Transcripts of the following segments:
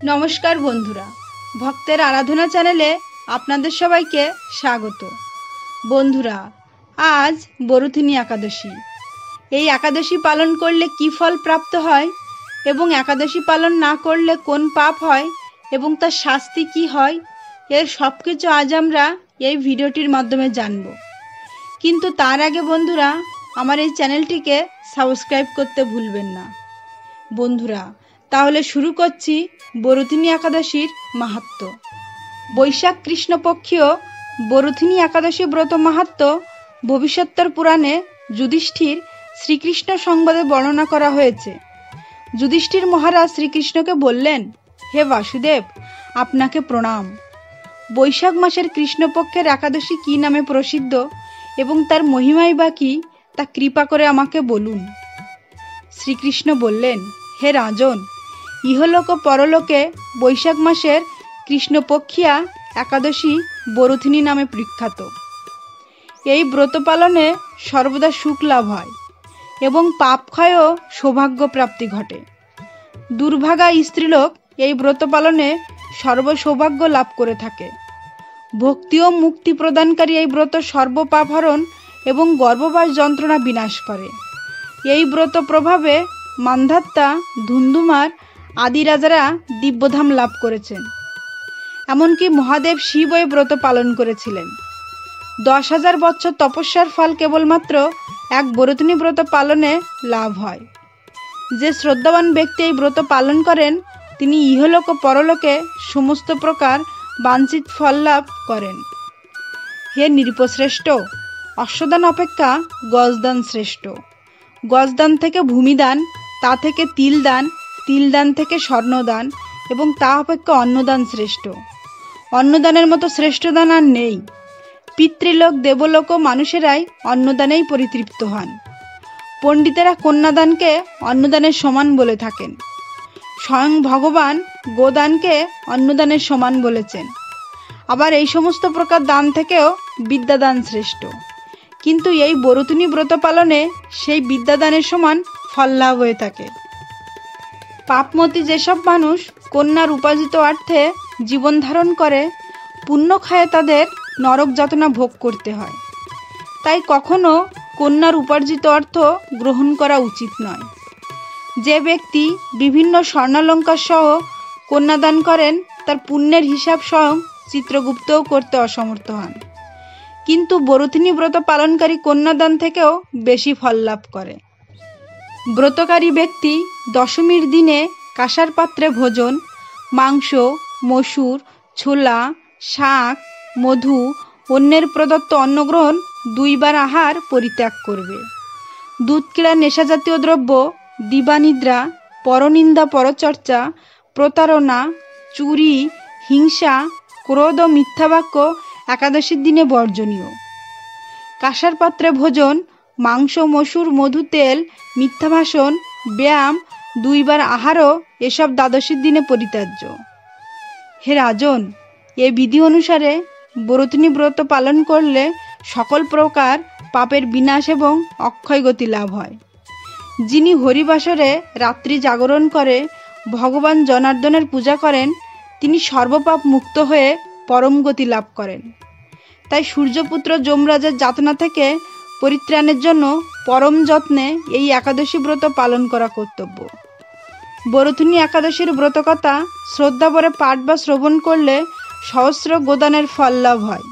নমস্কার বন্ধুরা, ভক্তের আরাধনা চ্যানেলে আপনাদের সবাইকে স্বাগত। বন্ধুরা, আজ বরুথিনী একাদশী। এই একাদশী পালন করলে কী ফল প্রাপ্ত হয় এবং একাদশী পালন না করলে কোন পাপ হয় এবং তার শাস্তি কী হয়, এর সব কিছু আজ আমরা এই ভিডিওটির মাধ্যমে জানব। কিন্তু তার আগে বন্ধুরা, আমার এই চ্যানেলটিকে সাবস্ক্রাইব করতে ভুলবেন না। বন্ধুরা, তাহলে শুরু করছি বরুথিনী একাদশীর মাহাত্ম্য। বৈশাখ কৃষ্ণপক্ষীয় বরুথিনী একাদশী ব্রত মাহাত্ম্য ভবিষ্যোত্তর পুরাণে যুধিষ্ঠির শ্রীকৃষ্ণ সংবাদে বর্ণনা করা হয়েছে। যুধিষ্ঠির মহারাজ শ্রীকৃষ্ণকে বললেন, হে বাসুদেব, আপনাকে প্রণাম। বৈশাখ মাসের কৃষ্ণপক্ষের একাদশী কী নামে প্রসিদ্ধ এবং তার মহিমাই বা কী, তা কৃপা করে আমাকে বলুন। শ্রীকৃষ্ণ বললেন, হে রাজন, ইহলোক ও পরলোকে বৈশাখ মাসের কৃষ্ণপক্ষিয়া একাদশী বরুথিনী নামে বিখ্যাত। এই ব্রত পালনে সর্বদা সুখ লাভ হয় এবং পাপ ক্ষয় ও সৌভাগ্য প্রাপ্তি ঘটে। দুর্ভাগা স্ত্রীলোক এই ব্রত পালনে সর্বসৌভাগ্য লাভ করে থাকে। ভক্তি ও মুক্তি প্রদানকারী এই ব্রত সর্বপাপহরণ এবং গর্ভবাস যন্ত্রণা বিনাশ করে। এই ব্রত প্রভাবে মান্ধাত্তা, ধুন্ধুমার আদি রাজারা দিব্যধাম লাভ করেছেন। এমনকি মহাদেব শিব এই ব্রত পালন করেছিলেন। 10,000 বছর তপস্যার ফল কেবলমাত্র এক বরুথিনী ব্রত পালনে লাভ হয়। যে শ্রদ্ধাবান ব্যক্তি এই ব্রত পালন করেন, তিনি ইহলোক ও পরলোকে সমস্ত প্রকার বাঞ্ছিত ফল লাভ করেন। হে নৃপশ্রেষ্ঠ, অশ্বদান অপেক্ষা গজদান শ্রেষ্ঠ। গজদান থেকে ভূমিদান, তা থেকে তিলদান, তিলদান থেকে স্বর্ণদান এবং তা অপেক্ষা অন্নদান শ্রেষ্ঠ। অন্নদানের মতো শ্রেষ্ঠ দান আর নেই। পিতৃলোক, দেবলোক ও মানুষেরাই অন্নদানেই পরিতৃপ্ত হন। পণ্ডিতেরা কন্যাদানকে অন্নদানের সমান বলে থাকেন। স্বয়ং ভগবান গোদানকে অন্নদানের সমান বলেছেন। আবার এই সমস্ত প্রকার দান থেকেও বিদ্যাদান শ্রেষ্ঠ। কিন্তু এই বরুথিনী ব্রত পালনে সেই বিদ্যাদানের সমান ফল লাভ হয়ে থাকে। পাপমতী যেসব মানুষ কন্যার উপার্জিত অর্থে জীবন ধারণ করে, পুণ্য খায়ে তাদের নরক যাতনা ভোগ করতে হয়। তাই কখনো কন্যার উপার্জিত অর্থ গ্রহণ করা উচিত নয়। যে ব্যক্তি বিভিন্ন স্বর্ণালঙ্কার সহ কন্যাদান করেন, তার পুণ্যের হিসাব স্বয়ং চিত্রগুপ্তও করতে অসমর্থ হন। কিন্তু বরুথিনী ব্রত পালনকারী কন্যাদান থেকেও বেশি ফল লাভ করে। ব্রতকারী ব্যক্তি দশমীর দিনে কাঁসার পাত্রে ভোজন, মাংস, মসুর, ছোলা, শাক, মধু, অন্যের প্রদত্ত অন্নগ্রহণ 2 বার আহার পরিত্যাগ করবে। দুধ কিলা, নেশাজাতীয় দ্রব্য, দিবানিদ্রা, পরনিন্দা, পরচর্চা, প্রতারণা, চুরি, হিংসা, ক্রোধ ও মিথ্যাবাক্য একাদশীর দিনে বর্জনীয়। কাঁসার পাত্রে ভোজন, মাংস, মসুর, মধু, তেল, মিথ্যা ভাষণ, ব্যায়াম, 2 বার আহারও এসব দ্বাদশীর দিনে পরিত্যাজ্য। হে রাজন, এ বিধি অনুসারে বরুথিনী ব্রত পালন করলে সকল প্রকার পাপের বিনাশ এবং অক্ষয় গতি লাভ হয়। যিনি হরিবাসরে রাত্রি জাগরণ করে ভগবান জনার্দনের পূজা করেন, তিনি সর্বপাপ মুক্ত হয়ে পরম গতি লাভ করেন। তাই সূর্যপুত্র যমরাজের যাতনা থেকে পরিত্রাণের জন্য পরম যত্নে এই একাদশী ব্রত পালন করা কর্তব্য। বরুথিনী একাদশীর ব্রতকথা শ্রদ্ধাভরে পাঠ বা শ্রবণ করলে সহস্র গোদানের ফল লাভ হয়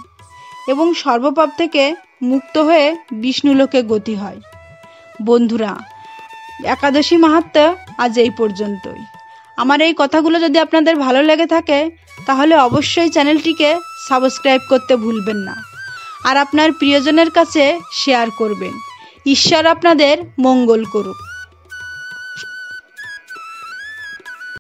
এবং সর্বপাপ থেকে মুক্ত হয়ে বিষ্ণুলোকে গতি হয়। বন্ধুরা, একাদশী মাহাত্ম্য আজ এই পর্যন্তই। আমার এই কথাগুলো যদি আপনাদের ভালো লেগে থাকে, তাহলে অবশ্যই চ্যানেলটিকে সাবস্ক্রাইব করতে ভুলবেন না আর আপনার প্রিয়জনের কাছে শেয়ার করবেন। ঈশ্বর আপনাদের মঙ্গল করুক।